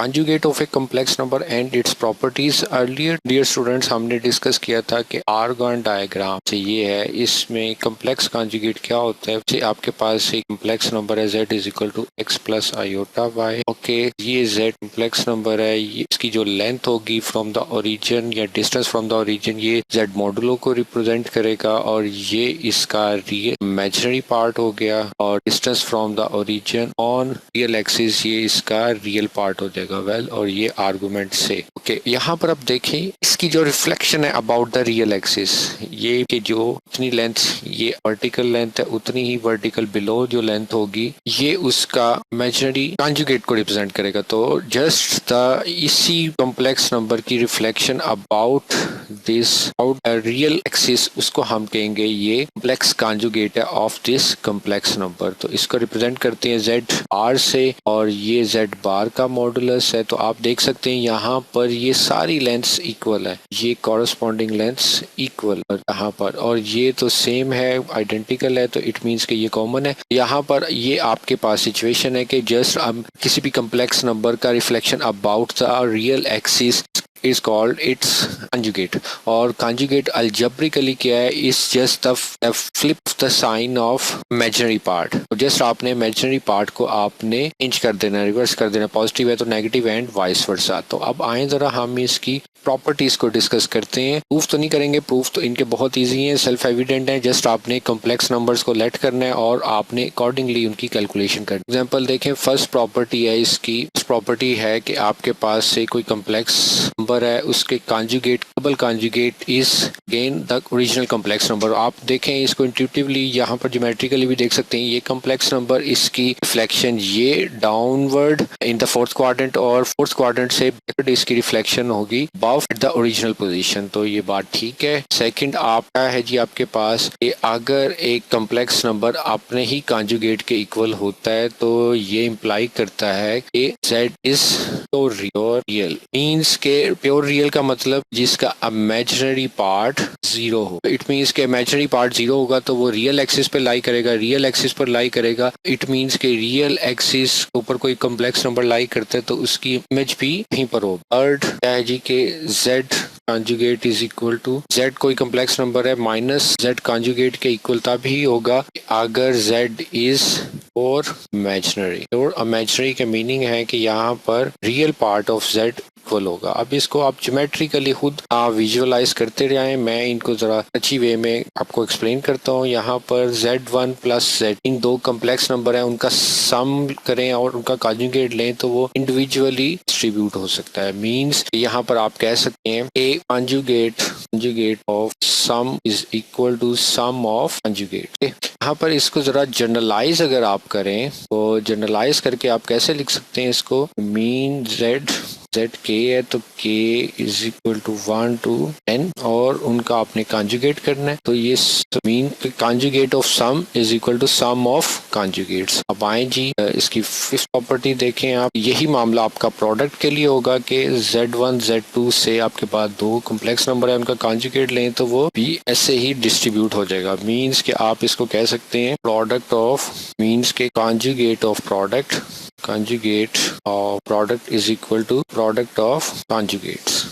Conjugate of a complex number and its properties. Earlier dear students हमने discuss किया था कि आर्गन डायग्राम से ये है, इसमें कॉम्प्लेक्स कॉन्जुगेट क्या होता है। जैसे आपके पास एक कॉम्प्लेक्स नंबर है z is equal to x plus iota y। Okay, ये z कॉम्प्लेक्स नंबर है, इसकी जो लेंथ होगी फ्रॉम द ओरिजिन या डिस्टेंस फ्रॉम द ओरिजिन ये z मॉडुलो को रिप्रेजेंट करेगा, और ये इसका रियल इमेजिनरी पार्ट हो गया, और distance from the origin on real axis ये इसका रियल पार्ट हो जाएगा। वेल, और ये आर्गुमेंट से ओके यहाँ पर आप देखें इसकी जो रिफ्लेक्शन है अबाउट द रियल एक्सिस, ये कि जो उतनी लेंथ ये वर्टिकल लेंथ है उतनी ही वर्टिकल बिलो जो लेंथ होगी ये उसका इमेजिनरी कॉन्जुगेट को रिप्रेजेंट करेगा। तो जस्ट द इसी कॉम्प्लेक्स नंबर की reflection about this out real axis उसको हम कहेंगे ये कॉम्प्लेक्स कॉन्जुगेट है ऑफ दिस कॉम्प्लेक्स नंबर। तो इसको रिप्रेजेंट करते हैं z बार से, और ये z बार का मॉडुलस है। तो आप देख सकते हैं यहाँ पर ये सारी लेंथ्स इक्वल है, ये कॉरस्पॉन्डिंग लेंथ्स इक्वल यहाँ पर, और ये तो सेम है, आइडेंटिकल है, तो इट मीन्स कि ये कॉमन है। यहाँ पर ये आपके पास सिचुएशन है कि जस्ट अब किसी भी कॉम्प्लेक्स नंबर का reflection about the real axis is called its conjugate, और conjugate algebraically क्या है, is just the flip the sign of imaginary part। तो जस्ट आपने imaginary part को आपने चेंज कर देना, रिवर्स कर देना, पॉजिटिव है तो नेगेटिव एंड वाइस वर्सा। तो अब आए जरा हम इसकी प्रॉपर्टीज को डिस्कस करते हैं। प्रूफ तो नहीं करेंगे, प्रूफ तो इनके बहुत इजी है, सेल्फ एविडेंट है, जस्ट आपने कॉम्प्लेक्स नंबर्स को लेट करना है और आपने अकॉर्डिंगली उनकी कैलकुलेशन करनी है। एग्जांपल देखें, फर्स्ट प्रॉपर्टी है इसकी, प्रॉपर्टी है कि आपके पास से कोई कॉम्प्लेक्स नंबर है, उसके conjugate double conjugate is again the original complex number. आप देखें इसको इंट्यूटिवली यहाँ पर ज्योमेट्रिकली भी देख सकते हैं, ये कॉम्प्लेक्स नंबर इसकी रिफ्लेक्शन ये downward in the fourth quadrant, और फोर्थ क्वाड्रेंट से इसकी रिफ्लेक्शन होगी द ओरिजिनल पोजीशन। तो ये बात ठीक है। सेकंड आपका है जी आपके पास कि अगर एक कॉम्प्लेक्स नंबर अपने ही कॉन्जुगेट के इक्वल होता है तो ये इंप्लाई करता है कि z is pure real, means के प्योर रियल का मतलब जिसका इमेजिनरी पार्ट जीरो हो। इट मींस के इमेजिनरी पार्ट जीरो होगा तो वो रियल एक्सिस पर लाई करेगा, रियल एक्सिस पर लाई करेगा। इट मींस के रियल एक्सिस ऊपर कोई कॉम्प्लेक्स नंबर लाई करता है तो उसकी इमेज भी यहीं पर हो। थर्ड क्या है जी के z conjugate is equal to z कोई कॉम्प्लेक्स नंबर है माइनस z कॉन्जुगेट के इक्वल तभी होगा अगर z इज और इमेजिनरी। और इमेजिनरी का मीनिंग है कि यहाँ पर real part of z equal होगा। अब इसको आप ज्योमेट्रिकली खुद विजुअलाइज करते रहें, मैं इनको जरा अच्छी वे में आपको एक्सप्लेन करता हूँ। यहाँ पर z1 प्लस z इन दो कॉम्प्लेक्स नंबर है, उनका सम करें और उनका कॉन्जुगेट लें तो वो इंडिविजुअली डिस्ट्रीब्यूट हो सकता है। मींस यहाँ पर आप कह सकते हैं a conjugate of sum is equal to sum of conjugate. यहाँ पर इसको जरा जनरलाइज अगर आप करें तो जनरलाइज करके आप कैसे लिख सकते हैं इसको, मीन z k है तो k is equal to 1 to n और उनका आपने कॉन्जुगेट करना है। तो ये mean conjugate of sum is equal to sum of conjugates. अब आए जी इसकी फिफ्थ प्रॉपर्टी देखें आप, यही मामला आपका प्रोडक्ट के लिए होगा कि z1 z2 से आपके पास दो कॉम्प्लेक्स नंबर है, उनका कॉन्जुगेट लें तो वो भी ऐसे ही डिस्ट्रीब्यूट हो जाएगा। मीन्स के आप इसको कह सकते हैं प्रोडक्ट ऑफ मीन्स के conjugate of product conjugate of product is equal to product of conjugates।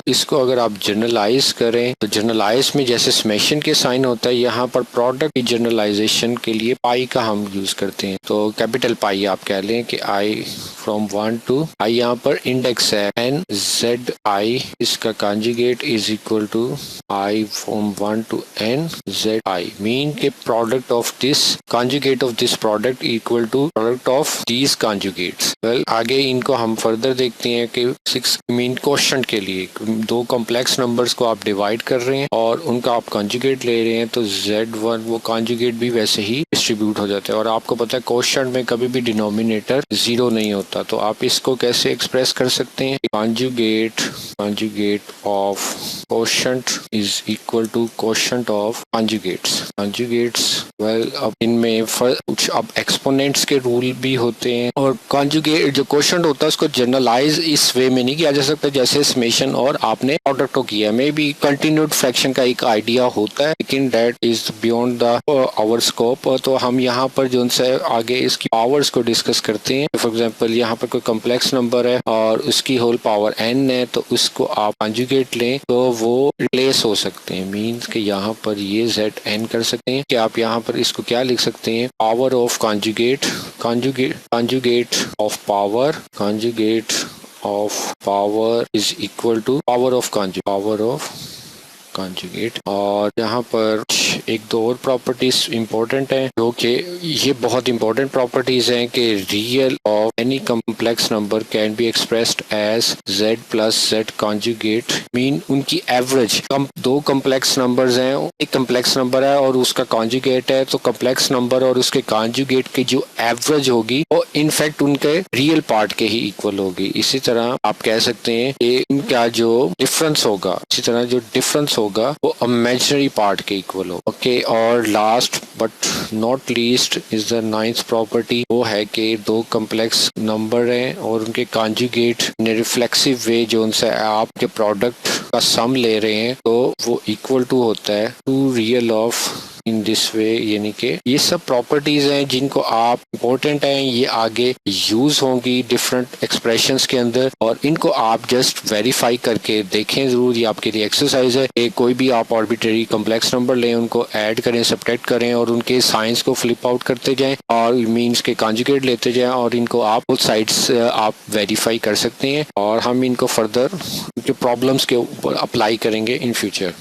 इसको अगर आप जनरलाइज करें तो जनरलाइज में जैसे समेशन के साइन होता है, यहाँ पर प्रोडक्ट की जनरलाइजेशन के लिए पाई का हम यूज करते हैं। तो कैपिटल पाई आप कह लें कि i फ्रॉम 1 to i, यहाँ पर इंडेक्स है n z i, इसका conjugate is equal to i from 1 to n z i। Mean के product of this conjugate of this product equal to product of these conjugates. Well आगे इनको हम further देखते हैं कि 6 मीन क्वोशंट के लिए दो कॉम्प्लेक्स नंबर्स को आप डिवाइड कर रहे हैं और उनका आप कॉन्जुगेट ले रहे हैं तो z1 वो कॉन्जुगेट भी वैसे ही डिस्ट्रीब्यूट हो जाता है। और आपको पता है क्वोशंट में कभी भी डिनोमिनेटर जीरो नहीं होता, तो आप इसको कैसे एक्सप्रेस कर सकते हैं, conjugate of quotient is equal to quotient of conjugates. Well अब इनमें कुछ अब एक्सपोनेंट्स के रूल भी होते हैं, और कॉन्जुगेट जो क्वोशंट होता है उसको जनरलाइज इस वे में नहीं किया जा सकता है जैसे समेशन और आपने प्रोडक्ट को किया। मे बी कंटिन्यूड फ्रैक्शन का एक आइडिया होता है, लेकिन that is beyond the our scope. तो हम यहाँ पर जो उनसे आगे इसकी पावर्स को डिस्कस करते हैं। फॉर एग्जांपल यहाँ पर कोई कॉम्प्लेक्स नंबर है और उसकी होल पावर n है, तो उसको आप कॉन्जुगेट लें तो वो रिप्लेस हो सकते हैं। मीन्स कि यहाँ पर ये zn कर सकते हैं कि आप यहाँ पर इसको क्या लिख सकते हैं, power of conjugate, conjugate of power is equal to power of conjugate. और यहाँ पर एक दो और प्रॉपर्टीज इंपॉर्टेंट हैं, जो कि ये बहुत इंपॉर्टेंट प्रॉपर्टीज हैं कि real of any complex number can be expressed as z plus z conjugate. Mean उनकी एवरेज, दो कॉम्प्लेक्स नंबर्स हैं, एक कॉम्प्लेक्स नंबर है और उसका कॉन्जुगेट है, तो कॉम्प्लेक्स नंबर और उसके कॉन्जुगेट की जो एवरेज होगी वो इनफैक्ट उनके रियल पार्ट के ही इक्वल होगी। इसी तरह आप कह सकते हैं कि इनका जो डिफरेंस होगा, इसी तरह जो डिफरेंस होगा वो इमेजिनरी पार्ट के इक्वल होगा। ओके, और last but not least is the ninth property, वो है कि दो कॉम्प्लेक्स नंबर हैं और उनके कॉन्जुगेट इन रिफ्लेक्सिव वे जो उनसे आपके प्रोडक्ट का सम ले रहे हैं, तो वो इक्वल टू होता है two real of in this way. यानी कि ये सब प्रॉपर्टीज हैं जिनको आप इम्पोर्टेंट हैं, ये आगे यूज होंगी डिफरेंट एक्सप्रेशंस के अंदर, और इनको आप जस्ट वेरीफाई करके देखें जरूर। ये आपके लिए एक्सरसाइज है कि कोई भी आप आर्बिट्रेरी कॉम्प्लेक्स नंबर लें, उनको ऐड करें, सब्ट्रैक्ट करें और उनके साइंस को फ्लिप आउट करते जाएं और मीन्स के कॉन्जुगेट लेते जाएं, और इनको आप बोथ साइड्स आप वेरीफाई कर सकते हैं और हम इनको फर्दर प्रॉब्लम्स के ऊपर अप्लाई करेंगे इन फ्यूचर।